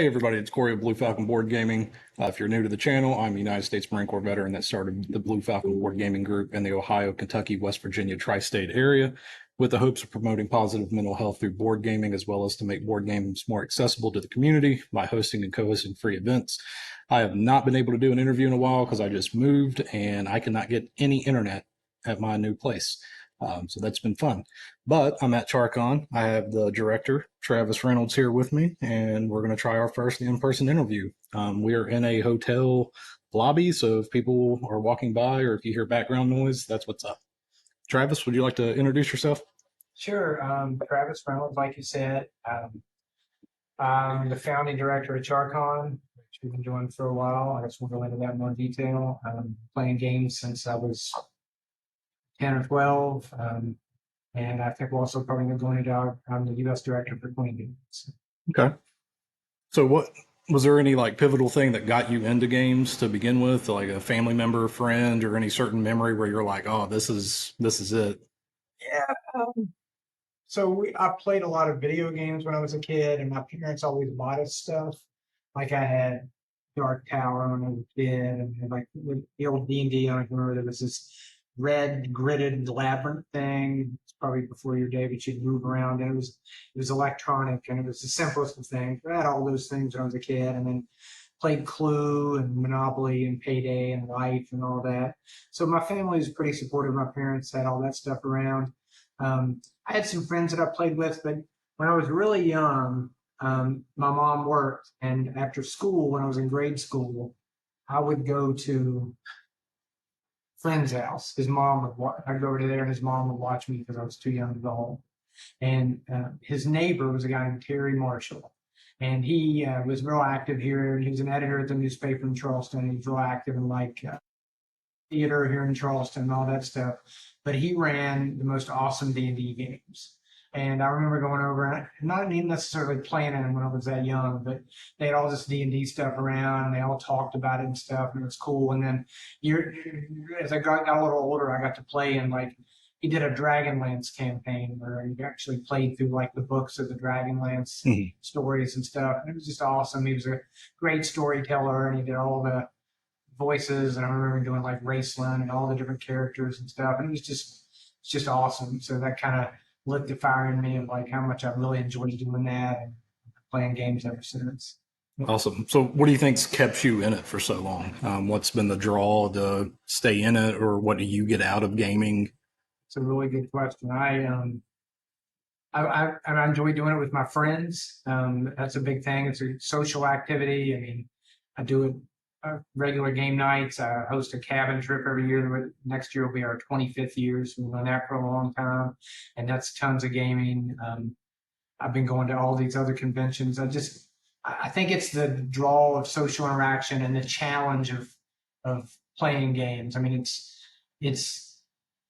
Hey everybody, it's Corey of Blue Falcon Board Gaming. If you're new to the channel, I'm a United States Marine Corps veteran that started the Blue Falcon Board Gaming group in the Ohio, Kentucky, West Virginia tri-state area with the hopes of promoting positive mental health through board gaming, as well as to make board games more accessible to the community by hosting and co-hosting free events. I have not been able to do an interview in a while because I just moved and I cannot get any internet at my new place. So that's been fun. But I'm at CharCon. I have the director, Travis Reynolds, here with me, and we're going to try our first in-person interview. We are in a hotel lobby, so if people are walking by or if you hear background noise, that's what's up. Travis, would you like to introduce yourself? Sure. Travis Reynolds, like you said, I'm the founding director of CharCon, which we've been doing for a while. I just won't go into that in more detail. Playing games since I was 10 or 12. And I think we're also probably going to I'm the U.S. director for playing games. Okay. So what was there any like pivotal thing that got you into games to begin with, like a family member, friend, or any certain memory where you're like, oh, this is it? Yeah. I played a lot of video games when I was a kid, and my parents always bought us stuff. Like I had Dark Tower when I was a kid, and like with the old D&D. I don't remember, there was this red gridded labyrinth thing. It's probably before your day, but you'd move around, and it was electronic, and it was the simplest of things. I had all those things when I was a kid, and then played Clue and Monopoly and Payday and Life and all that. So my family was pretty supportive. My parents had all that stuff around. I had some friends that I played with, but when I was really young, my mom worked, and after school, when I was in grade school, I would go to friend's house. His mom I'd go over there, and his mom would watch me because I was too young to go home. And his neighbor was a guy named Terry Marshall, and he was real active here. He was an editor at the newspaper in Charleston. He was real active in like theater here in Charleston and all that stuff. But he ran the most awesome D&D games. And I remember going over and not even necessarily playing in them when I was that young, but they had all this D&D stuff around, and they all talked about it and stuff, and it was cool. And then as I got a little older, I got to play in like, he did a Dragonlance campaign where he actually played through like the books of the Dragonlance stories and stuff. And it was just awesome. He was a great storyteller, and he did all the voices, and I remember doing like Raceland and all the different characters and stuff, and it's just awesome. So that kind of lit the fire in me of like how much I really enjoyed doing that and playing games ever since. Awesome. So what do you think's kept you in it for so long? What's been the draw to stay in it, or what do you get out of gaming? It's a really good question. I enjoy doing it with my friends. That's a big thing. It's a social activity. I mean, I do it regular game nights. I host a cabin trip every year. Next year will be our 25th year, so we've done that for a long time, and that's tons of gaming. I've been going to all these other conventions. I think it's the draw of social interaction and the challenge of playing games. I mean,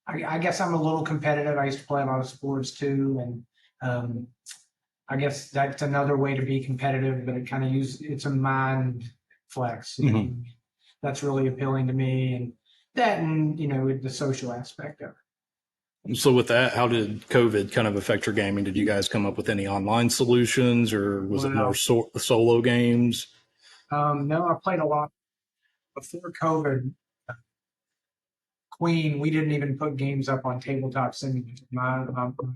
I guess I'm a little competitive. I used to play a lot of sports too, and I guess that's another way to be competitive, but it's a mind flex. Mm-hmm. That's really appealing to me, and the social aspect of it. So with that, how did COVID kind of affect your gaming? Did you guys come up with any online solutions, or was it more solo games? No, I played a lot before COVID. Queen, we didn't even put games up on tabletop simulators.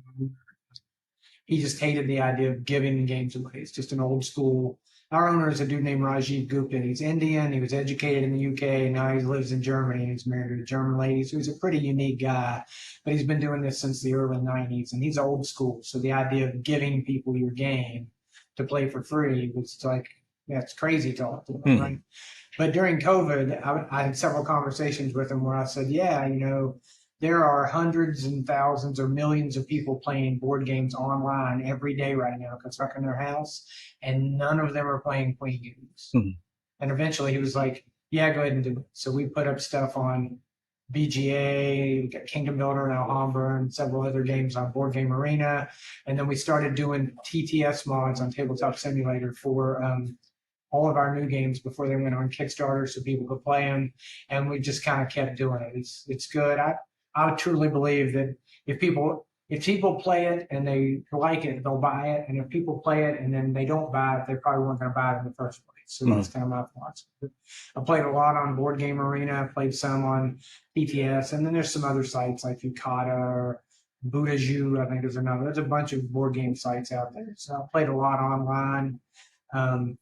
He just hated the idea of giving games away. It's just an old school. Our owner is a dude named Rajiv Gupta. He's Indian. He was educated in the UK. And now he lives in Germany. He's married to a German lady. So he's a pretty unique guy. But he's been doing this since the early 90s. And he's old school. So the idea of giving people your game to play for free was like, that's crazy talk to him, right? But during COVID, I had several conversations with him where I said, yeah, there are hundreds and thousands or millions of people playing board games online every day right now because stuck in their house, and none of them are playing Queen games. Mm-hmm. And eventually he was like, yeah, go ahead and do it. So we put up stuff on BGA, we got Kingdom Builder and Alhambra and several other games on Board Game Arena. And then we started doing TTS mods on Tabletop Simulator for all of our new games before they went on Kickstarter so people could play them. And we just kind of kept doing it. It's good. I truly believe that if people if people play it and they like it, they'll buy it. And if people play it and then they don't buy it, they probably weren't going to buy it in the first place. So that's kind of my philosophy. I played a lot on Board Game Arena. I played some on PTS, and then there's some other sites like Yukata or Budaju, I think is another. There's a bunch of board game sites out there. So I played a lot online. Um,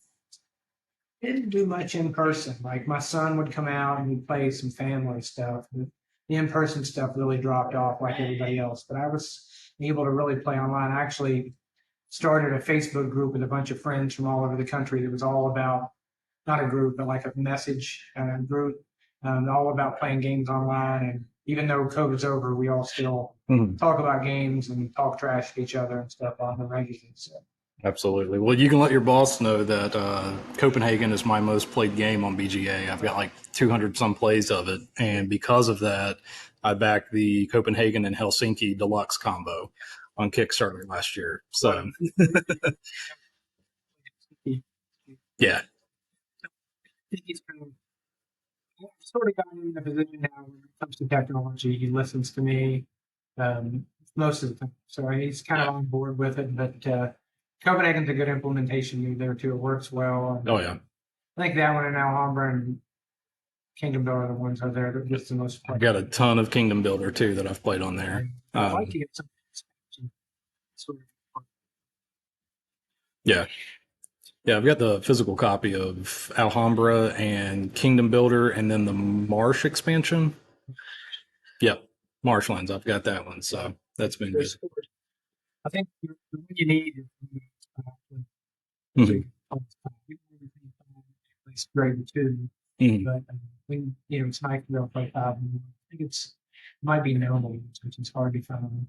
didn't do much in person. Like my son would come out and we'd play some family stuff. The in-person stuff really dropped off like everybody else. But I was able to really play online. I actually started a Facebook group with a bunch of friends from all over the country that was all about, not a group, but like a message group, all about playing games online. And even though COVID's over, we all still talk about games and talk trash to each other and stuff on the regular. So. Absolutely. Well, you can let your boss know that Copenhagen is my most played game on BGA. I've got like 200 some plays of it. And because of that, I backed the Copenhagen and Helsinki deluxe combo on Kickstarter last year. So, yeah. He's sort of gotten in a position now when it comes to technology. He listens to me most of the time. So he's kind of on board with it. But Copenhagen's a good implementation there too. It works well. Oh, yeah. I think that one and Alhambra and Kingdom Builder are the ones out there that just the most. I've got a ton of Kingdom Builder too that I've played on there. I'd like to get some. Yeah. Yeah, I've got the physical copy of Alhambra and Kingdom Builder and then the Marsh expansion. Yep. Marshlands. I've got that one. So that's been good. I think the one you need is grade 2. But it's nice to be able to play 5. I think it might be normal, which is hard to find.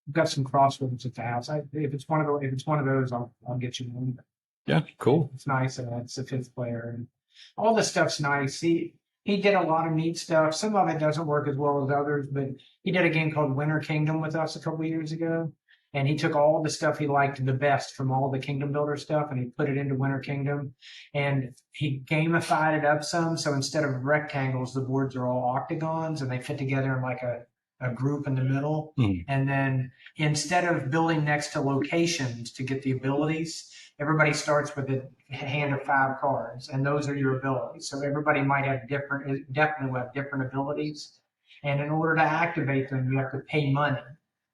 We've got some crossroads at the house. If it's one of those, I'll get you one. Yeah, cool. It's nice. It's the 5th player, and all this stuff's nice. He did a lot of neat stuff. Some of it doesn't work as well as others, but he did a game called Winter Kingdom with us a couple of years ago, and he took all the stuff he liked the best from all the Kingdom Builder stuff, and he put it into Winter Kingdom, and he gamified it up some. So instead of rectangles, the boards are all octagons, and they fit together in like a group in the middle. And then instead of building next to locations to get the abilities, everybody starts with a hand of 5 cards, and those are your abilities. So everybody might have definitely have different abilities. And in order to activate them, you have to pay money.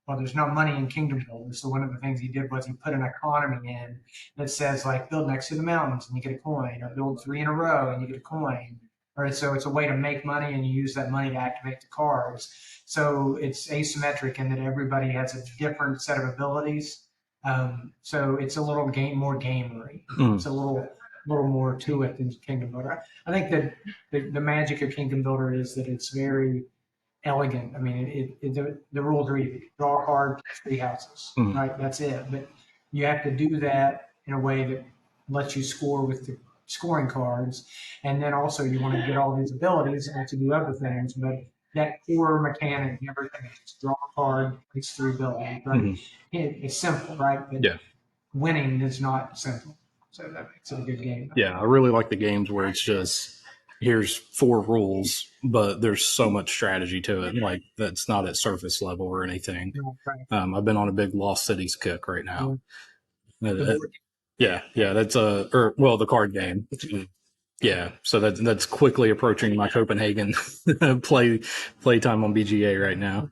Well, there's no money in Kingdom Builder. So one of the things he did was he put an economy in that says like build next to the mountains and you get a coin, or build 3 in a row and you get a coin. Or so it's a way to make money and you use that money to activate the cards. So it's asymmetric in that everybody has a different set of abilities. So it's a little more gamery. It's a little more to it than Kingdom Builder. I think that the magic of Kingdom Builder is that it's very elegant. I mean, the rules are easy. Draw a card, 3 houses, right? That's it. But you have to do that in a way that lets you score with the scoring cards, and then also you want to get all these abilities and to do other things. But that core mechanic, everything is draw a card, place 3 abilities. Right? It's simple, right? But winning is not simple, so that makes it a good game. Yeah, I really like the games where it's just here's 4 rules, but there's so much strategy to it. Like that's not at surface level or anything. I've been on a big Lost Cities kick right now. Yeah, that's the card game. Yeah, so that's quickly approaching my Copenhagen play time on BGA right now.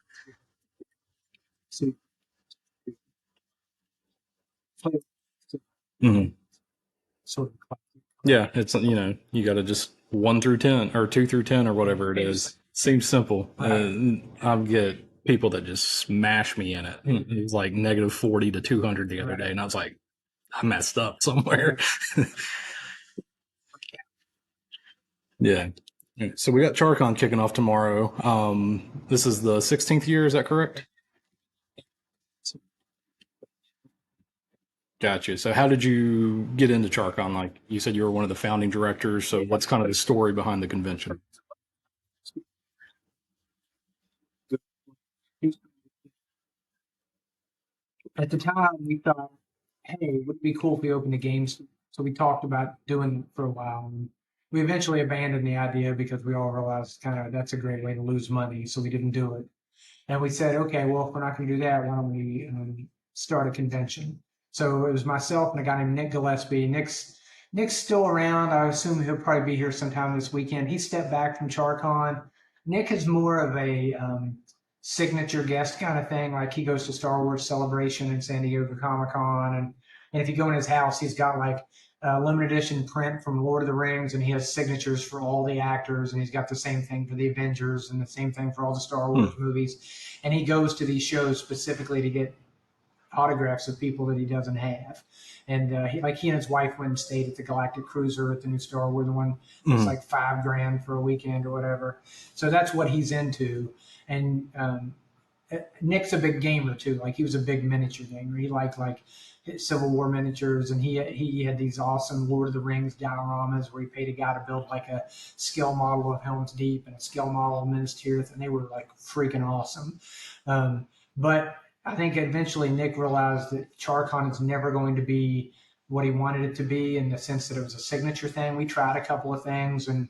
Yeah, it's you got to just 1 through 10 or 2 through 10 or whatever it is. Seems simple. I get people that just smash me in it. It was like -40 to 200 the other day, and I was like, I messed up somewhere. Yeah. So we got CharCon kicking off tomorrow. This is the 16th year, is that correct? Gotcha. So how did you get into CharCon? Like you said, you were one of the founding directors. So what's kind of the story behind the convention? At the time, we thought, hey, it would be cool if we opened a games. So we talked about doing it for a while. And we eventually abandoned the idea because we all realized kind of that's a great way to lose money. So we didn't do it. And we said, okay, well, if we're not going to do that, why don't we start a convention? So it was myself and a guy named Nick Gillespie. Nick's still around. I assume he'll probably be here sometime this weekend. He stepped back from CharCon. Nick is more of a signature guest kind of thing. Like he goes to Star Wars Celebration in San Diego Comic Con, and if you go in his house, he's got like a limited edition print from Lord of the Rings, and he has signatures for all the actors, and he's got the same thing for the Avengers and the same thing for all the Star Wars movies. And he goes to these shows specifically to get autographs of people that he doesn't have. And he and his wife went and stayed at the Galactic Cruiser at the new Star Wars one. It's like $5,000 for a weekend or whatever. So that's what he's into. And Nick's a big gamer too. Like he was a big miniature gamer. He liked like Civil War miniatures, and he had these awesome Lord of the Rings dioramas where he paid a guy to build like a scale model of Helm's Deep and a scale model of Minas Tirith, and they were like freaking awesome. But I think eventually Nick realized that CharCon is never going to be what he wanted it to be, in the sense that it was a signature thing. We tried a couple of things, and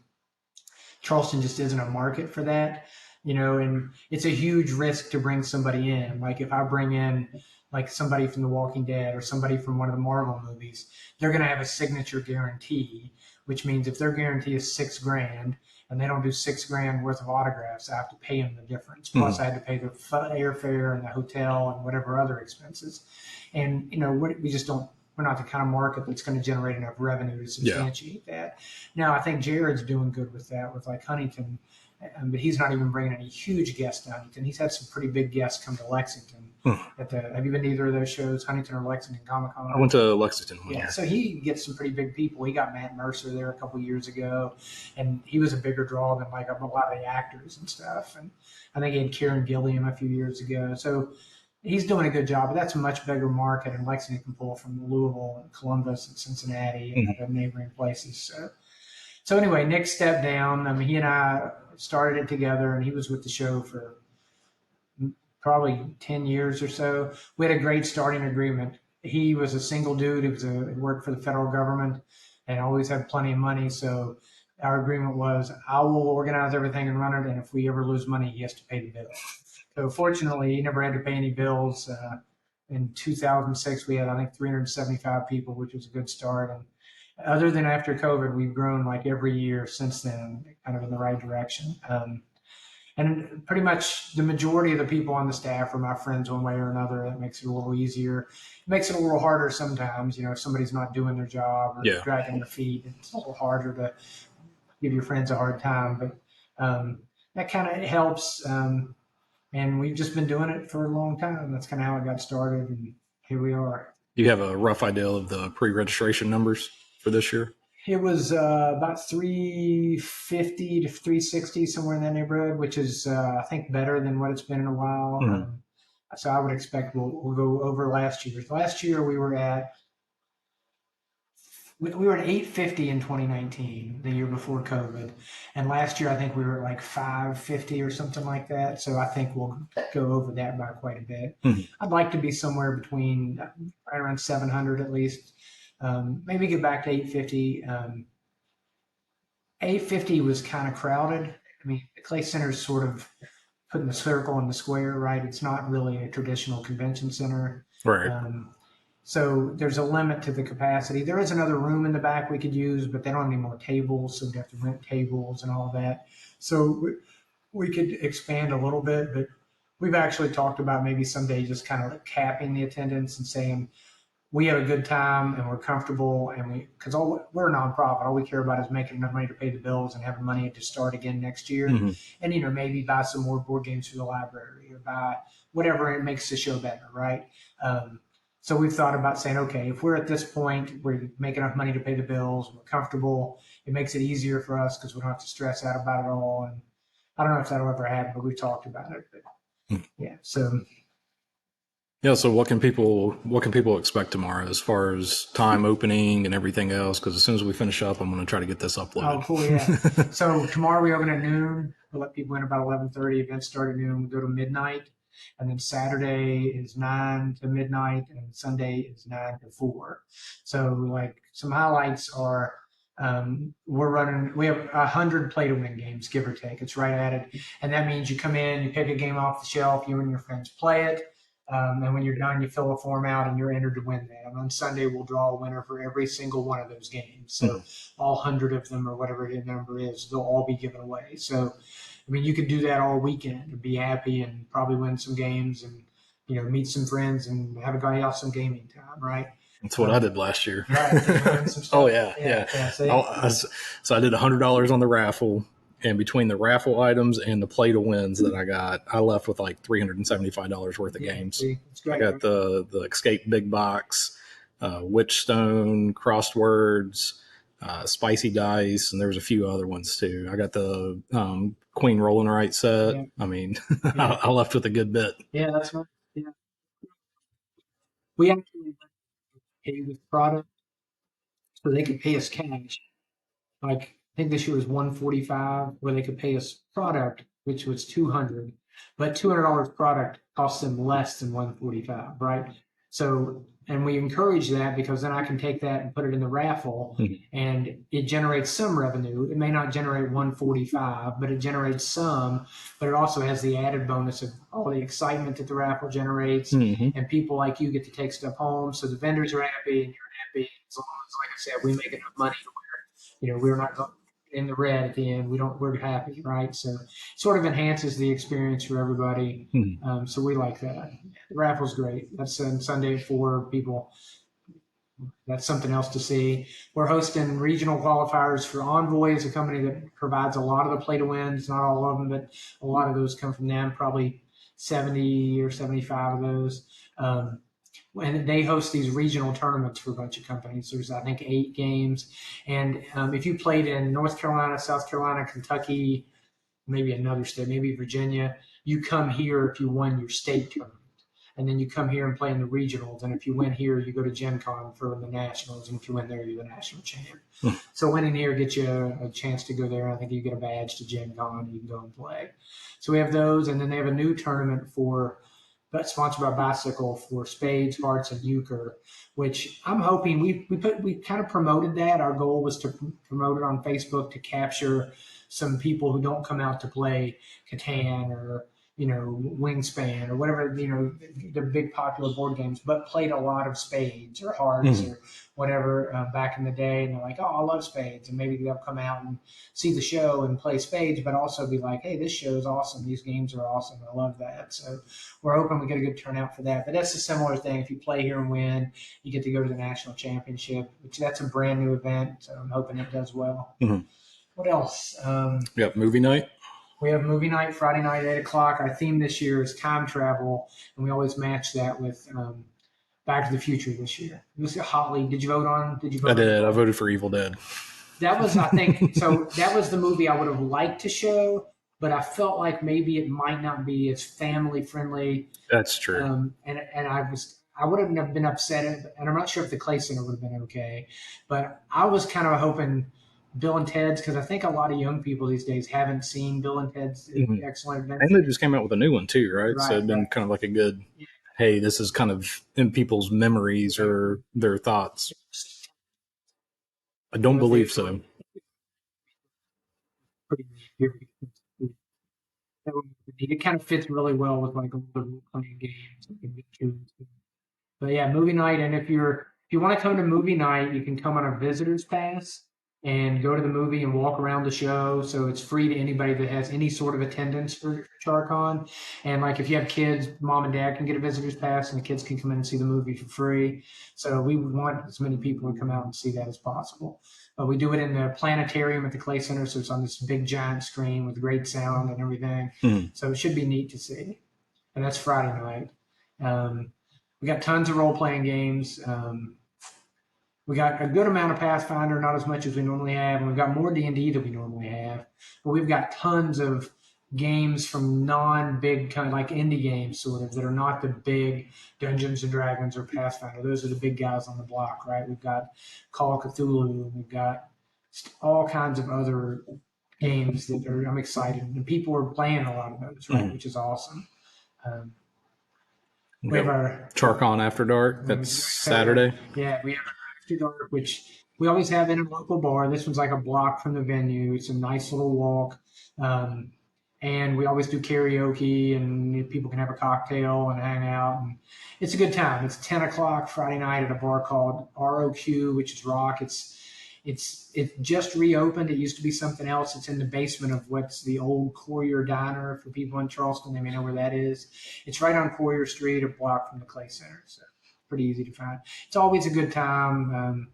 Charleston just isn't a market for that, and it's a huge risk to bring somebody in. Like if I bring in like somebody from The Walking Dead or somebody from one of the Marvel movies, they're going to have a signature guarantee, which means if their guarantee is $6,000 and they don't do $6,000 worth of autographs, I have to pay them the difference. Plus I had to pay the airfare and the hotel and whatever other expenses. And, we just don't, we're not the kind of market that's going to generate enough revenue to substantiate that. Now, I think Jared's doing good with that, with like Huntington, but he's not even bringing any huge guests to Huntington. He's had some pretty big guests come to Lexington. Have you been to either of those shows, Huntington or Lexington Comic Con? I went to Lexington. Yeah, so he gets some pretty big people. He got Matt Mercer there a couple years ago, and he was a bigger draw than like a lot of the actors and stuff. And I think he had Kieran Gilliam a few years ago. So he's doing a good job, but that's a much bigger market, and Lexington can pull from Louisville and Columbus and Cincinnati and the neighboring places. So anyway, Nick stepped down. I mean, he and I started it together, and he was with the show for probably 10 years or so. We had a great starting agreement. He was a single dude. He worked for the federal government and always had plenty of money. So our agreement was, I will organize everything and run it, and if we ever lose money, he has to pay the bill. So fortunately, he never had to pay any bills. In 2006, we had, I think, 375 people, which was a good start. And other than after COVID, we've grown like every year since then, kind of in the right direction. And pretty much the majority of the people on the staff are my friends one way or another. That makes it a little easier. It makes it a little harder sometimes, if somebody's not doing their job or dragging their feet. It's a little harder to give your friends a hard time, but that kind of helps. And we've just been doing it for a long time. That's kind of how it got started, and here we are. You have a rough idea of the pre-registration numbers for this year? It was about 350 to 360, somewhere in that neighborhood, which is, I think, better than what it's been in a while. So I would expect we'll go over last year. Last year we were at 850 in 2019, the year before COVID. And last year I think we were at like 550 or something like that. So I think we'll go over that by quite a bit. I'd like to be somewhere between right around 700 at least. Maybe get back to 850. 850 was kind of crowded. I mean, the Clay Center is sort of putting the circle in the square, right? It's not really a traditional convention center. Right. So there's a limit to the capacity. There is another room in the back we could use, but they don't have any more tables, so we'd have to rent tables and all that. So we could expand a little bit, but we've actually talked about maybe someday just kind of capping the attendance and saying, we have a good time and we're comfortable, and because we're a nonprofit, all we care about is making enough money to pay the bills and having money to start again next year. And maybe buy some more board games for the library or buy whatever it makes the show better, right? So we've thought about saying, okay, if we're at this point, we make enough money to pay the bills, we're comfortable, it makes it easier for us because we don't have to stress out about it all. And I don't know if that'll ever happen, but we've talked about it. But yeah, so. Yeah, so what can people expect tomorrow as far as time opening and everything else? Because as soon as we finish up, I'm going to try to get this uploaded. Oh, cool, yeah. So tomorrow we open at noon. We'll let people in about 11:30. Events start at noon. We go to midnight. And then Saturday is 9 to midnight, and Sunday is 9 to 4. So like some highlights are We have 100 play to win games, give or take. It's right at it. And that means you come in, you pick a game off the shelf, you and your friends play it. And when you're done, you fill a form out and you're entered to win that. And on Sunday, we'll draw a winner for every single one of those games. So all 100 of them, or whatever the number is, they'll all be given away. So, I mean, you could do that all weekend and be happy and probably win some games and, meet some friends and have a guy off some gaming time, right? That's what I did last year. Right. Oh yeah. So I did $100 on the raffle, and between the raffle items and the play to wins that I got, I left with like $375 worth of games. Great, I got the Escape Big Box, Witchstone, Crosswords, Spicy Dice, and there was a few other ones too. I got the Queen Rolling Right set. Yeah. I mean, I left with a good bit. Yeah, that's right. Yeah. We actually pay with product, so they could pay us cash. Like I think this year was $145, where they could pay us product, which was $200, but $200 product costs them less than $145, right? So, and we encourage that because then I can take that and put it in the raffle, and it generates some revenue. It may not generate $145, but it generates some. But it also has the added bonus of all the excitement that the raffle generates, and people like you get to take stuff home. So the vendors are happy, and you're happy. As long as, like I said, we make enough money to where we're not going in the red at the end. We're happy, right? So it sort of enhances the experience for everybody. So we like that. The raffle's great. That's on Sunday for people. That's something else to see. We're hosting regional qualifiers for Envoy, is a company that provides a lot of the play to wins, not all of them, but a lot of those come from them, probably 70 or 75 of those. And they host these regional tournaments for a bunch of companies. There's, I think, 8 games. And if you played in North Carolina, South Carolina, Kentucky, maybe another state, maybe Virginia, you come here if you won your state tournament. And then you come here and play in the regionals. And if you win here, you go to Gen Con for the nationals. And if you win there, you're the national champ. So winning here gets you a chance to go there. I think you get a badge to Gen Con. You can go and play. So we have those. And then they have a new tournament that's sponsored by Bicycle for spades, hearts, and euchre, which I'm hoping we kind of promoted that. Our goal was to promote it on Facebook to capture some people who don't come out to play Catan or Wingspan or whatever, the big popular board games, but played a lot of spades or hearts or whatever back in the day. And they're like, oh, I love spades. And maybe they'll come out and see the show and play spades, but also be like, hey, this show is awesome. These games are awesome. I love that. So we're hoping we get a good turnout for that. But that's a similar thing. If you play here and win, you get to go to the national championship, which that's a brand new event. So I'm hoping it does well. What else? Movie night. We have movie night Friday night at 8:00. Our theme this year is time travel, and we always match that with Back to the Future this year. It was hotly. Did you vote on? I did. I voted for Evil Dead. That was, I think, so that was the movie I would have liked to show, but I felt like maybe it might not be as family friendly. That's true. And I wouldn't have been upset, and I'm not sure if the Clay Center would have been okay, but I was kind of hoping Bill and Ted's, because I think a lot of young people these days haven't seen Bill and Ted's Excellent Adventure. And they just came out with a new one too, right? So it's been kind of like a good, hey, this is kind of in people's memories or their thoughts. I don't believe so. It kind of fits really well with like all the role-playing games. But yeah, movie night. And if you want to come to movie night, you can come on a visitor's pass and go to the movie and walk around the show. So it's free to anybody that has any sort of attendance for CharCon. And like if you have kids, mom and dad can get a visitor's pass and the kids can come in and see the movie for free. So we would want as many people to come out and see that as possible. We do it in the planetarium at the Clay Center. So it's on this big giant screen with great sound and everything. So it should be neat to see. And that's Friday night. We got tons of role-playing games. We got a good amount of Pathfinder, not as much as we normally have. And we've got more D&D than we normally have. But we've got tons of games from non-big, kind of like indie games, sort of, that are not the big Dungeons & Dragons or Pathfinder. Those are the big guys on the block, right? We've got Call of Cthulhu. We've got all kinds of other games that I'm excited. And people are playing a lot of those, right? Which is awesome. We have our CharCon After Dark. That's Saturday. Yeah, we have After Dark, which we always have in a local bar. This one's like a block from the venue. It's a nice little walk. Um, and we always do karaoke, and people can have a cocktail and hang out. And it's a good time. It's 10 o'clock Friday night at a bar called ROQ, which is Rock. It's just reopened. It used to be something else. It's in the basement of what's the old Courier Diner for people in Charleston. They may know where that is. It's right on Courier Street, a block from the Clay Center. So pretty easy to find. It's always a good time.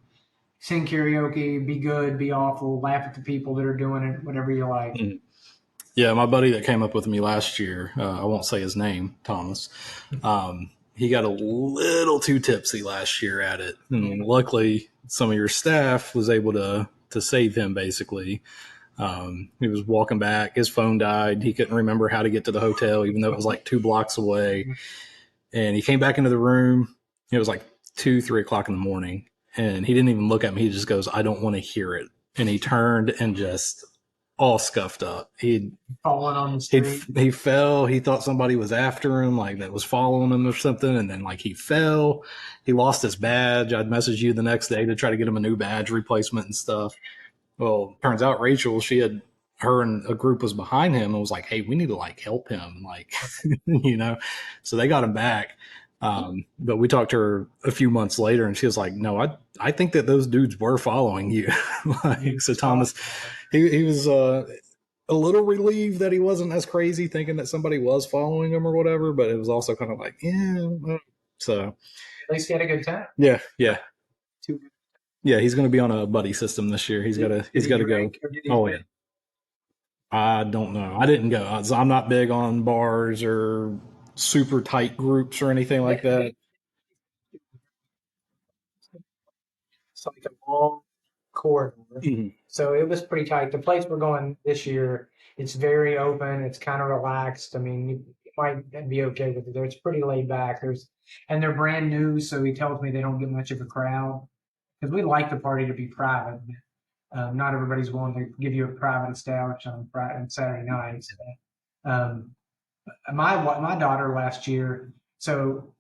Sing karaoke, be good, be awful, laugh at the people that are doing it, whatever you like. Mhm. Yeah, my buddy that came up with me last year, I won't say his name, Thomas. He got a little too tipsy last year at it, and luckily, some of your staff was able to save him. Basically, he was walking back, his phone died, he couldn't remember how to get to the hotel, even though it was like 2 blocks away. And he came back into the room. It was like 2, 3 o'clock in the morning, and he didn't even look at me. He just goes, "I don't want to hear it." And he turned and just all scuffed up. Falling on the street. He fell. He thought somebody was after him, like that was following him or something. And then like he fell. He lost his badge. I'd message you the next day to try to get him a new badge replacement and stuff. Well, turns out Rachel, her and a group was behind him and was like, "Hey, we need to like help him," like, So they got him back. But we talked to her a few months later, and she was like, "No, I think that those dudes were following you." So Thomas, he was a little relieved that he wasn't as crazy, thinking that somebody was following him or whatever. But it was also kind of like, yeah. So at least he had a good time. Yeah. Yeah, he's going to be on a buddy system this year. He's got to go. Oh yeah. I don't know. I didn't go. I'm not big on bars or super tight groups or anything like that. It's like a long corridor. Mm-hmm. So it was pretty tight. The place we're going this year, it's very open. It's kind of relaxed. I mean, you might be okay with it. It's pretty laid back. And they're brand new, so he tells me they don't get much of a crowd because we like the party to be private. Not everybody's willing to give you a private establishment on Saturday nights. Um, my daughter last year. So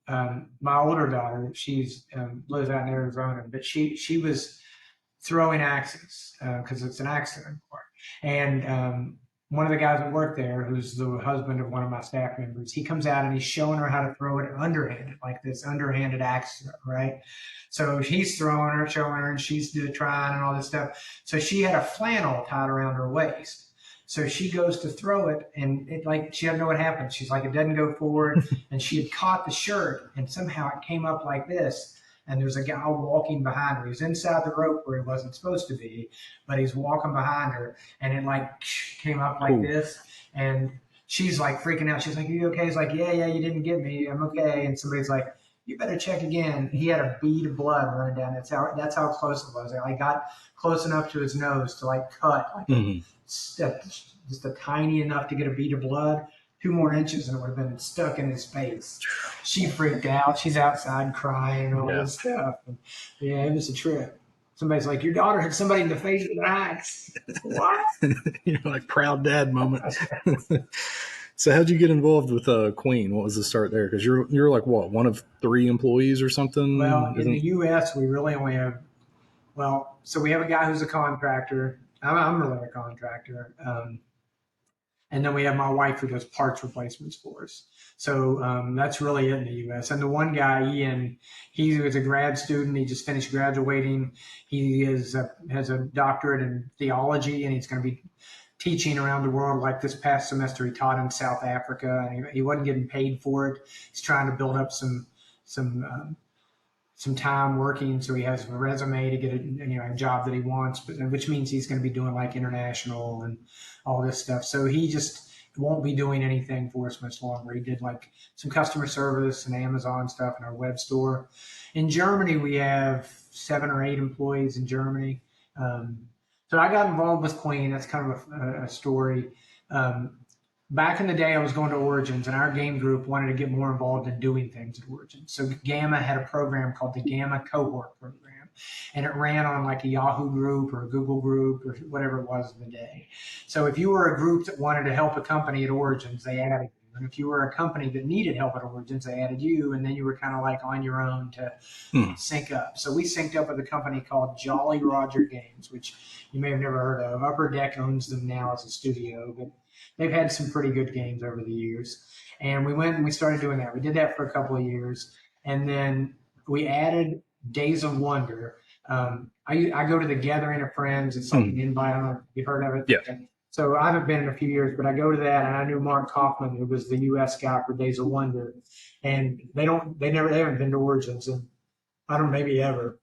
my older daughter, she's lives out in Arizona, but she was throwing axes because it's an accident court. And one of the guys that worked there, who's the husband of one of my staff members, he comes out and he's showing her how to throw it underhanded, like this underhanded axe, right? So he's throwing her, showing her, and she's trying and all this stuff. So she had a flannel tied around her waist. So she goes to throw it, and it like she doesn't know what happened. She's like, it doesn't go forward, and she had caught the shirt, and somehow it came up like this. And there's a guy walking behind her. He's inside the rope where he wasn't supposed to be, but he's walking behind her, and it like came up like this. And she's like freaking out. She's like, "Are you okay?" He's like, "Yeah, you didn't get me. I'm okay." And somebody's like, "You better check again." He had a bead of blood running down. That's how close it was. I got close enough to his nose to like cut like just a tiny enough to get a bead of blood. 2 more inches and it would have been stuck in his face. She freaked out. She's outside crying and all this stuff. And yeah, it was a trip. Somebody's like, "Your daughter hit somebody in the face with an axe." What? Like proud dad moment. So how'd you get involved with Queen? What was the start there? Because you're like what, one of 3 employees or something? Well, in the U.S., we really only have. Well, so we have a guy who's a contractor. I'm really a contractor. And then we have my wife who does parts replacements for us. So that's really it in the U.S. And the one guy, Ian, he was a grad student. He just finished graduating. He has a doctorate in theology, and he's going to be teaching around the world. Like this past semester, he taught in South Africa, and he wasn't getting paid for it. He's trying to build up some time working, so he has a resume to get a job that he wants, but which means he's going to be doing like international and all this stuff. So he just won't be doing anything for us much longer. He did like some customer service and Amazon stuff in our web store. In Germany, we have 7 or 8 employees in Germany. So I got involved with Queen. That's kind of a story. Back in the day, I was going to Origins, and our game group wanted to get more involved in doing things at Origins. So Gamma had a program called the Gamma Cohort Program, and it ran on like a Yahoo group or a Google group or whatever it was in the day. So if you were a group that wanted to help a company at Origins, they added you. And if you were a company that needed help at Origins, they added you, and then you were kind of like on your own to sync up. So we synced up with a company called Jolly Roger Games, which you may have never heard of. Upper Deck owns them now as a studio, but they've had some pretty good games over the years. And we went and we started doing that. We did that for a couple of years, and then we added Days of Wonder. I go to the Gathering of Friends. It's like an invite. I don't know if you've heard of it. Yeah. So I haven't been in a few years, but I go to that, and I knew Mark Kaufman, who was the U.S. guy for Days of Wonder, and they haven't been to Origins, and I don't know, maybe ever.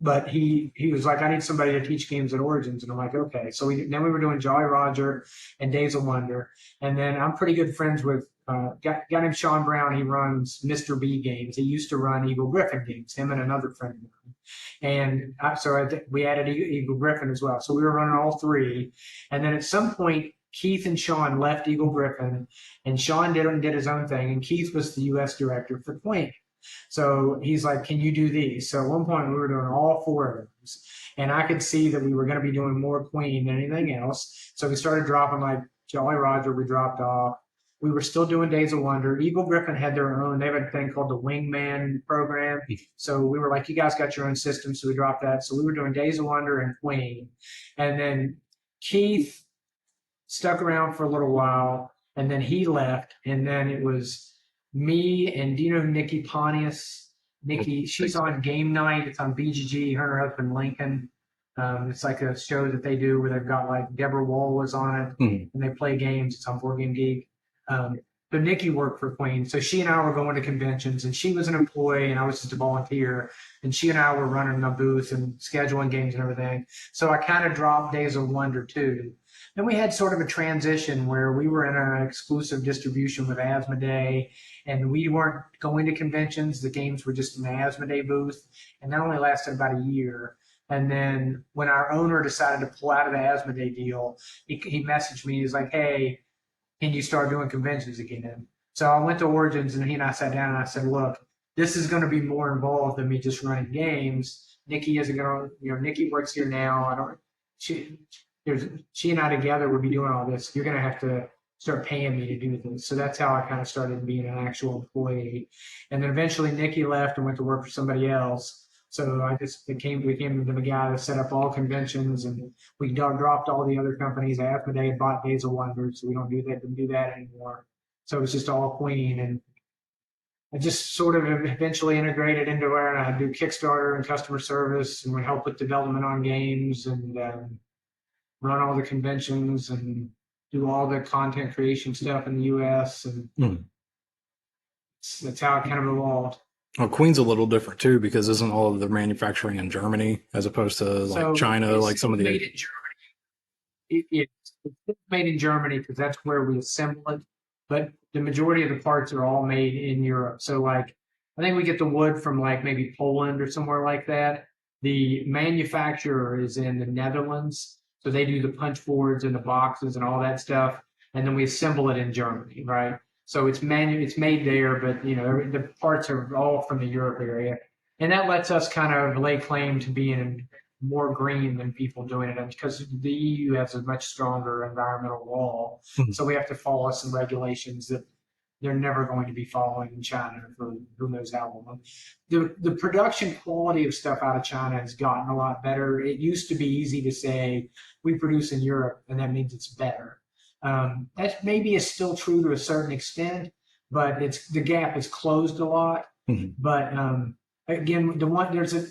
But he was like, I need somebody to teach games at Origins, and I'm like, okay. So then we were doing Jolly Roger and Days of Wonder, and then I'm pretty good friends with a guy named Sean Brown. He runs Mr. B Games. He used to run Eagle Griffin Games. Him and another friend of mine. And we added Eagle Griffin as well. So we were running all three. And then at some point, Keith and Sean left Eagle Griffin, and Sean did his own thing. And Keith was the U.S. director for Queen. So he's like, can you do these? So at one point, we were doing all four of those. And I could see that we were going to be doing more Queen than anything else. So we started dropping, like Jolly Roger, we dropped off. We were still doing Days of Wonder. Eagle Griffin had their own. They have a thing called the Wingman program. So we were like, you guys got your own system. So we dropped that. So we were doing Days of Wonder and Queen. And then Keith stuck around for a little while, and then he left. And then it was me and, do you know Nikki Pontius? Nikki, she's on Game Night. It's on BGG, her and her husband Lincoln. It's like a show that they do where they've got like Deborah Wall was on it, and they play games. It's on Board Game Geek. But Nikki worked for Queen. So she and I were going to conventions, and she was an employee and I was just a volunteer. And she and I were running a booth and scheduling games and everything. So I kind of dropped Days of Wonder too. Then we had sort of a transition where we were in an exclusive distribution with Asmodee, and we weren't going to conventions. The games were just in the Asmodee booth, and that only lasted about a year. And then when our owner decided to pull out of the Asmodee deal, he messaged me. He's like, hey, can you start doing conventions again? So I went to Origins, and he and I sat down and I said, look, this is going to be more involved than me just running games. Nikki isn't going to, Nikki works here now. She and I together would be doing all this. You're going to have to start paying me to do this. So that's how I kind of started being an actual employee. And then eventually Nikki left and went to work for somebody else. So I just became the guy that set up all conventions, and we dropped all the other companies. Asmodee bought Days of Wonder, so we didn't do that anymore. So it's just all Queen, and I just sort of eventually integrated into where I do Kickstarter and customer service, and we help with development on games, and run all the conventions and do all the content creation stuff in the U.S. And that's how it kind of evolved. Well, Queen's a little different too, because isn't all of the manufacturing in Germany as opposed to like China, like some of the. Made in Germany. It's made in Germany because that's where we assemble it, but the majority of the parts are all made in Europe. So like, I think we get the wood from like maybe Poland or somewhere like that. The manufacturer is in the Netherlands, so they do the punch boards and the boxes and all that stuff, and then we assemble it in Germany, right? So it's made there, but the parts are all from the Europe area, and that lets us kind of lay claim to being more green than people doing it, because the EU has a much stronger environmental law, so we have to follow some regulations that they're never going to be following in China for who knows how long. The production quality of stuff out of China has gotten a lot better. It used to be easy to say we produce in Europe, and that means it's better. That maybe is still true to a certain extent, but the gap is closed a lot. But again, the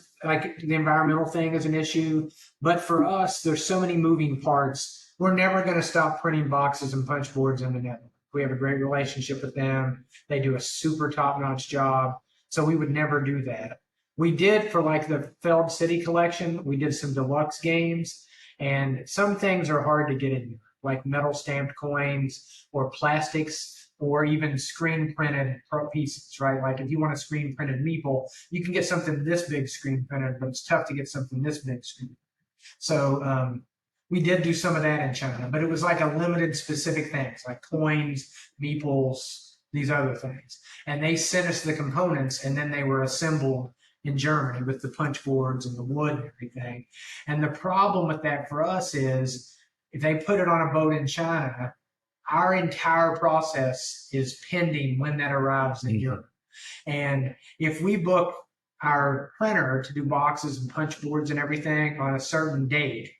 environmental thing is an issue. But for us, there's so many moving parts. We're never going to stop printing boxes and punch boards in the network. We have a great relationship with them. They do a super top-notch job. So we would never do that. We did for like the Feld City collection. We did some deluxe games, and some things are hard to get in here, like metal stamped coins or plastics or even screen printed pieces, right? Like if you want a screen printed meeple, you can get something this big screen printed, but it's tough to get something this big screen. So we did do some of that in China, but it was like a limited specific things like coins, meeples, these other things. And they sent us the components, and then they were assembled in Germany with the punch boards and the wood and everything. And the problem with that for us is if they put it on a boat in China, our entire process is pending when that arrives in Europe. And if we book our printer to do boxes and punch boards and everything on a certain date,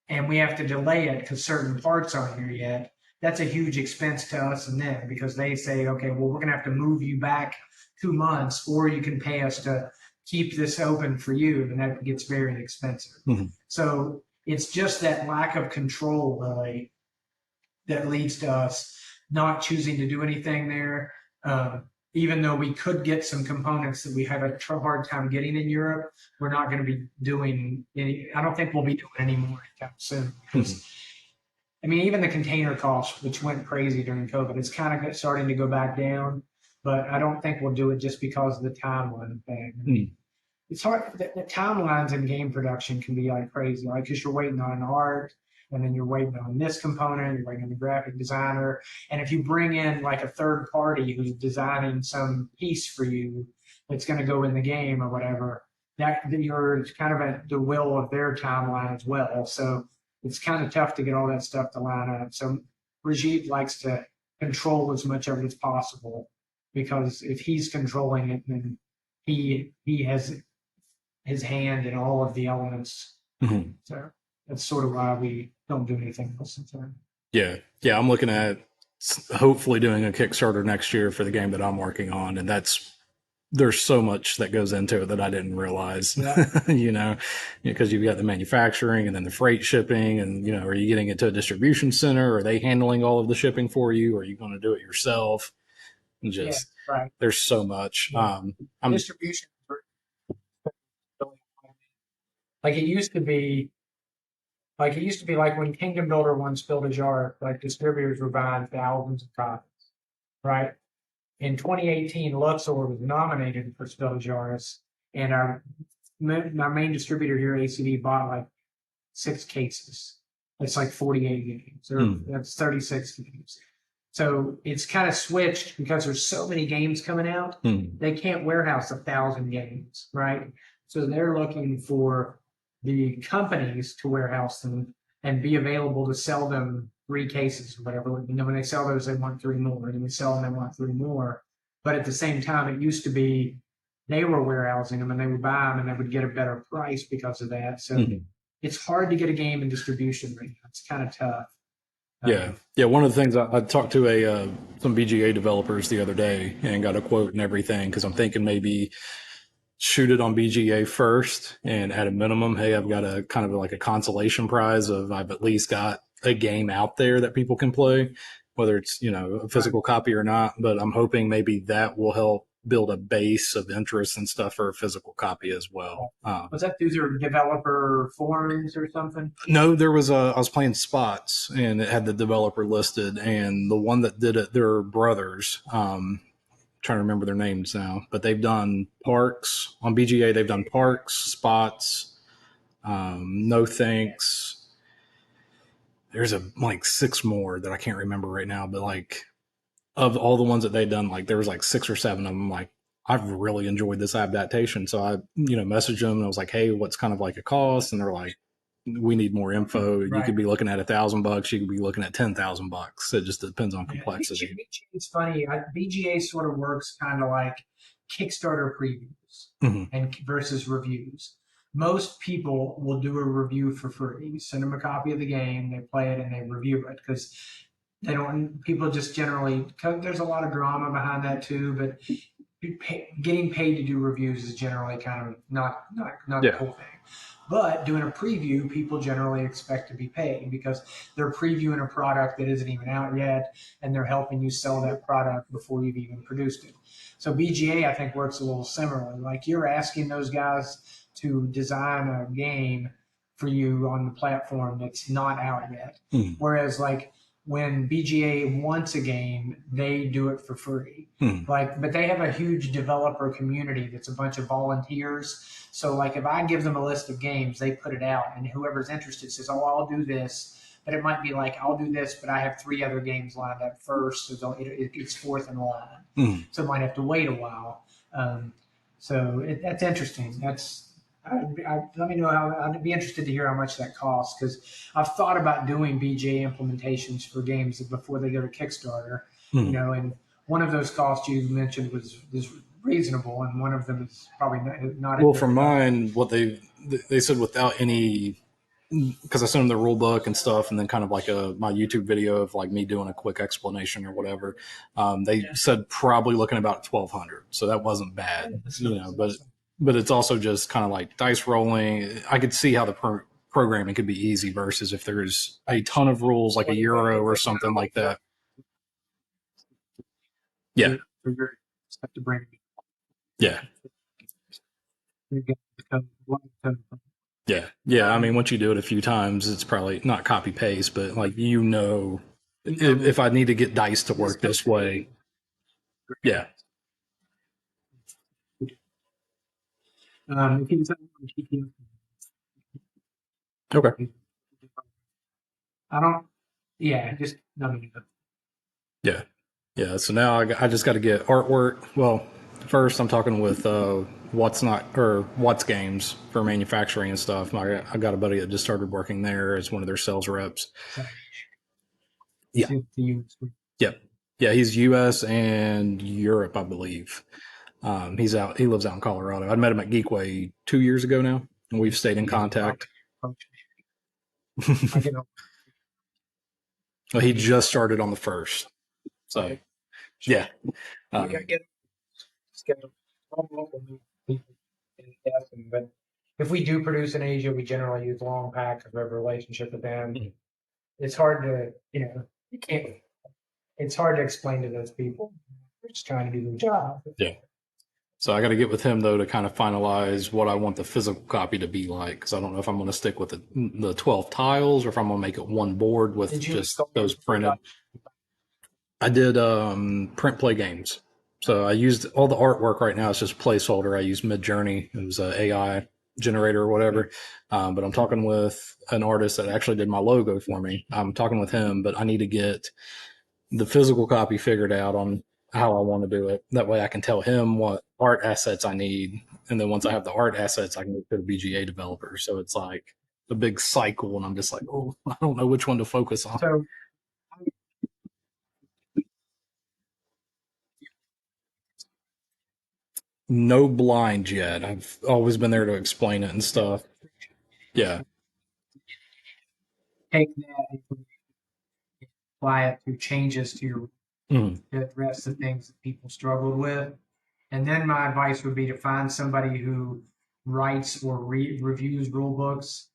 and we have to delay it because certain parts aren't here yet, that's a huge expense to us and them, because they say, okay, well, we're going to have to move you back 2 months, or you can pay us to keep this open for you, and that gets very expensive. So it's just that lack of control, really, that leads to us not choosing to do anything there. Even though we could get some components that we have a hard time getting in Europe, we're not going to be doing any. I don't think we'll be doing any more anytime soon. Because, I mean, even the container costs, which went crazy during COVID, it's kind of starting to go back down. But I don't think we'll do it just because of the timeline thing. I mean, it's hard. The timelines in game production can be like crazy, like because you're waiting on an art, and then you're waiting on this component, you're waiting on the graphic designer. And if you bring in like a third party who's designing some piece for you that's going to go in the game or whatever, that you're kind of at the will of their timeline as well. So it's kind of tough to get all that stuff to line up. So Rajiv likes to control as much of it as possible, because if he's controlling it, then he has his hand in all of the elements. So that's sort of why we don't do anything else. Yeah. I'm looking at hopefully doing a Kickstarter next year for the game that I'm working on, and there's so much that goes into it that I didn't realize. Because you've got the manufacturing and then the freight shipping, and are you getting it to a distribution center? Are they handling all of the shipping for you? Or are you going to do it yourself? And just right. There's so much. Distribution. Like it used to be like when Kingdom Builder once built a jar, like distributors were buying thousands of copies, right? In 2018, Luxor was nominated for Spill Jars, and our main distributor here, ACD, bought like 6 cases. It's like 48 games, or that's 36 games. So it's kind of switched because there's so many games coming out. They can't warehouse 1,000 games, right? So they're looking for the companies to warehouse them and be available to sell them 3 cases or whatever. When they sell those, they want 3 more. And we sell them, they want 3 more. But at the same time, it used to be they were warehousing them and they would buy them and they would get a better price because of that. So it's hard to get a game in distribution right now. It's kind of tough. Yeah. One of the things I talked to some BGA developers the other day and got a quote and everything, because I'm thinking maybe shoot it on BGA first, and at a minimum, hey, I've got a kind of like a consolation prize of I've at least got a game out there that people can play, whether it's a physical copy or not. But I'm hoping maybe that will help build a base of interest and stuff for a physical copy as well. Was that through your developer forums or something? No, I was playing Spots, and it had the developer listed, and the one that did it, they're brothers. Trying to remember their names now, but they've done Parks on BGA. They've done Parks, Spots, No Thanks. There's like 6 more that I can't remember right now, but like of all the ones that they've done, like there was like 6 or 7 of them. Like I've really enjoyed this adaptation, so I messaged them and I was like, hey, what's kind of like a cost? And they're like, we need more info. Right. You could be looking at $1,000. You could be looking at $10,000. It just depends on complexity. It's funny. BGA sort of works kind of like Kickstarter previews and versus reviews. Most people will do a review for free. You send them a copy of the game, they play it, and they review it, because they don't. People just generally. There's a lot of drama behind that too, but getting paid to do reviews is generally kind of not a cool thing. But doing a preview, people generally expect to be paid because they're previewing a product that isn't even out yet, and they're helping you sell that product before you've even produced it. So BGA, I think, works a little similarly. Like you're asking those guys to design a game for you on the platform that's not out yet. Whereas like when BGA wants a game, they do it for free. But they have a huge developer community that's a bunch of volunteers. So like if I give them a list of games, they put it out, and whoever's interested says, oh, I'll do this. But it might be like, I'll do this, but I have 3 other games lined up first. So it's fourth in line. So it might have to wait a while. So that's interesting. let me know how. I'd be interested to hear how much that costs because I've thought about doing BJ implementations for games before they go to Kickstarter. Hmm. And one of those costs you mentioned was reasonable, and one of them is probably not. Well, for mine, what they said without any, because I sent them the rule book and stuff, and then kind of like my YouTube video of like me doing a quick explanation or whatever. They said probably looking about 1,200, so that wasn't bad, but it's also just kind of like dice rolling. I could see how the programming could be easy versus if there's a ton of rules like a Euro or something like that. Yeah, Have to bring. yeah. Yeah. I mean, once you do it a few times, it's probably not copy paste, but like if I need to get dice to work this way, yeah. If you decide to keep you, Okay. I don't. Yeah, just I mean, Yeah. Yeah. So now I just got to get artwork. Well, first I'm talking with What's Games for manufacturing and stuff. I got a buddy that just started working there as one of their sales reps. Yeah. to you. Yep. Yeah. He's U.S. and Europe, I believe. He lives out in Colorado. I met him at Geekway 2 years ago now, and we've stayed in contact. I get Well, he just started on the first. So, yeah. I get scheduled. But if we do produce in Asia, we generally use long pack because we have a relationship with them. Mhm. It's hard to, you can't. It's hard to explain to those people. They're just trying to do their job. Yeah. So I got to get with him though to kind of finalize what I want the physical copy to be like, because I don't know if I'm going to stick with the 12 tiles or if I'm going to make it one board with just those printed. I did print play games. So I used all the artwork right now. It's just placeholder. I used Midjourney. It was an AI generator or whatever. But I'm talking with an artist that actually did my logo for me. I'm talking with him, but I need to get the physical copy figured out on how I want to do it. That way I can tell him what art assets I need. And then once I have the art assets, I can go to the BGA developer. So it's like a big cycle. And I'm just like, oh, I don't know which one to focus on. So No blind yet. I've always been there to explain it and stuff. Yeah. take that and apply it to changes to your Mm. to address the things that people struggled with. And then my advice would be to find somebody who writes or reviews rule books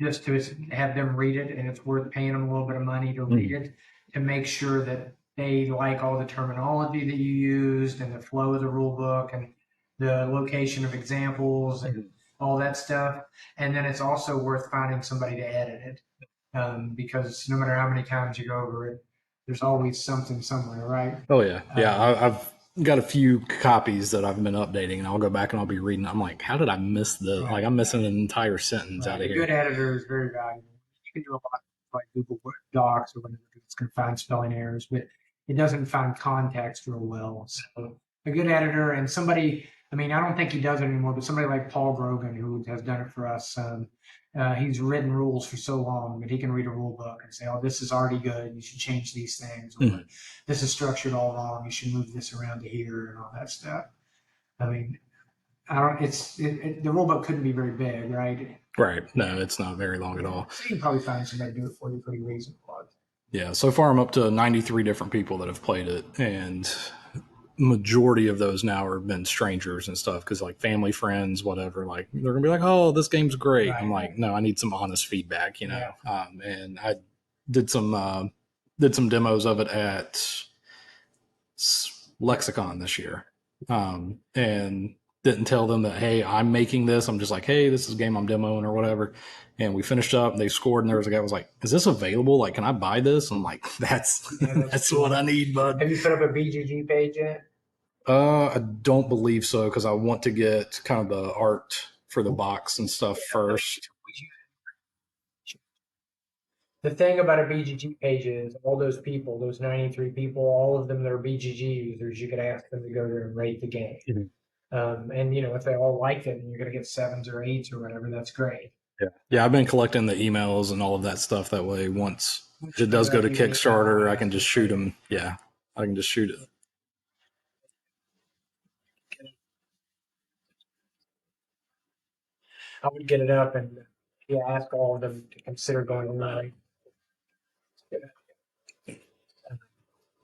just to have them read it. And it's worth paying them a little bit of money to read it to make sure that they like all the terminology that you used and the flow of the rule book and the location of examples and all that stuff. And then it's also worth finding somebody to edit it. Because no matter how many times you go over it, there's always something somewhere, right? Oh yeah. Yeah. I've got a few copies that I've been updating and I'll go back and I'll be reading. I'm like, how did I miss the, Right. like I'm missing an entire sentence Right. out of A here. good editor is very valuable. You can do a lot like Google Docs or whatever. It's going to find spelling errors, but it doesn't find context real well. So a good editor and somebody, I mean, I don't think he does it anymore, but somebody like Paul Grogan, who has done it for us, he's written rules for so long that he can read a rule book and say, oh, this is already good. You should change these things. Or this is structured all wrong. You should move this around to here and all that stuff. I mean, I don't, the rule book couldn't be very big, right? Right. No, it's not very long at all. So you can probably find somebody to do it for you pretty reasonable. Yeah. So far I'm up to 93 different people that have played it. And majority of those now have been strangers and stuff because like family, friends, whatever, like they're gonna be like, oh, this game's great. Right. I'm like, no, I need some honest feedback, Yeah. And I did some demos of it at Lexicon this year, and didn't tell them that, hey, I'm making this. I'm just like, hey, this is a game I'm demoing or whatever. And we finished up and they scored and there was a guy who was like, is this available? Like, can I buy this? And I'm like, that's what I need, bud. Have you put up a BGG page yet? I don't believe so because I want to get kind of the art for the box and stuff first. The thing about a BGG page is all those people, those 93 people, all of them that are BGG users, you could ask them to go there and rate the game. And if they all liked it and you're going to get 7s or 8s or whatever, that's great. Yeah, I've been collecting the emails and all of that stuff. That way, once it does go to Kickstarter, I can just shoot them. Yeah, I can just shoot it. I would get it up and ask all of them to consider going online.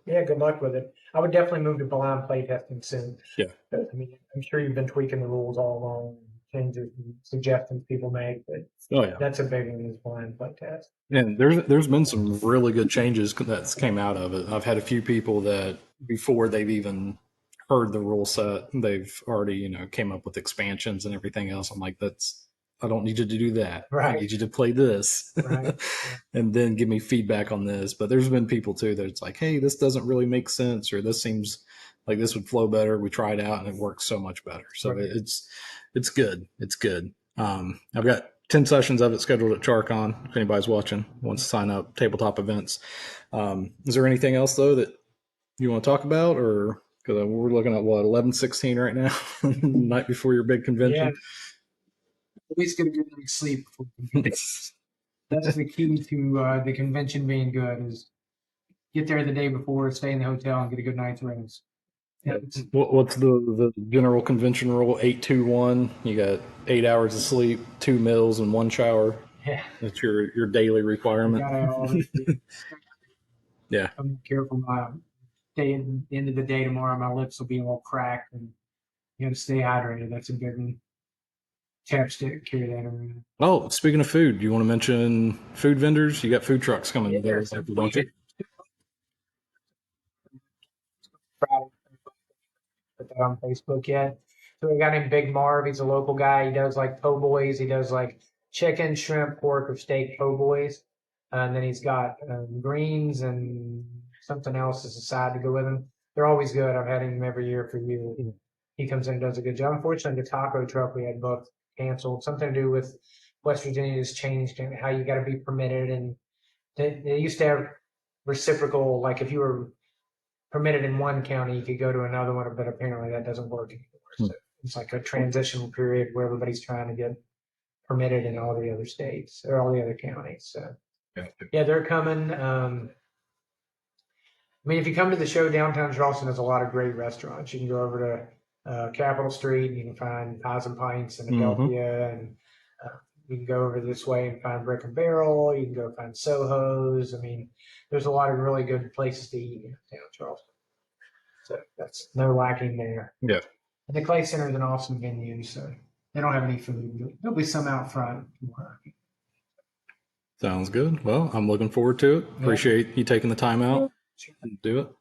Yeah, good luck with it. I would definitely move to blind playtesting soon. Yeah. I mean, I'm sure you've been tweaking the rules all along, changes and suggestions people make, but that's a big one is blind playtest. And there's been some really good changes that's came out of it. I've had a few people that before they've even heard the rule set, they've already came up with expansions and everything else. I'm like, I don't need you to do that. Right. I need you to play this. Right. And then give me feedback on this. But there's been people too that it's like, hey, this doesn't really make sense, or this seems like this would flow better. We tried it out and it works so much better. So Right. it's good. It's good. I've got 10 sessions of it scheduled at CharCon. If anybody's watching, wants to sign up, tabletop events. Is there anything else though that you want to talk about, or because we're looking at what 11/16 right now, the night before your big convention? Yeah. At least get a good night's sleep before the convention. That's the key to the convention being good is get there the day before, stay in the hotel, and get a good night's rest. Yeah. What's the general convention rule? 8-2-1. You got 8 hours of sleep, 2 meals, and 1 shower. Yeah. That's your daily requirement. Yeah. I'm careful. End of the day tomorrow, my lips will be all cracked, and you got to stay hydrated. That's a big one. Chapstick, carry that around. Oh, speaking of food, do you want to mention food vendors? You got food trucks coming there, don't you? Put that on Facebook yet. So we got him Big Marv. He's a local guy. He does like po' boys. He does like chicken, shrimp, pork, or steak po' boys. And then he's got greens and something else as a side to go with them. They're always good. I've had him every year for years. He comes in and does a good job. Unfortunately, the taco truck we had booked canceled. Something to do with West Virginia has changed and how you got to be permitted. And they used to have reciprocal, like if you were permitted in one county, you could go to another one, but apparently that doesn't work anymore. So it's like a transitional period where everybody's trying to get permitted in all the other states or all the other counties. So yeah, they're coming. I mean, if you come to the show, downtown Charleston has a lot of great restaurants. You can go over to Capitol Street, and you can find Pies and Pints in Adelphia, and you can go over this way and find Brick and Barrel. You can go find Soho's. I mean, there's a lot of really good places to eat in downtown Charleston. So that's no lacking there. Yeah. And the Clay Center is an awesome venue, so they don't have any food. There'll be some out front. Sounds good. Well, I'm looking forward to it. Appreciate you taking the time out to do it.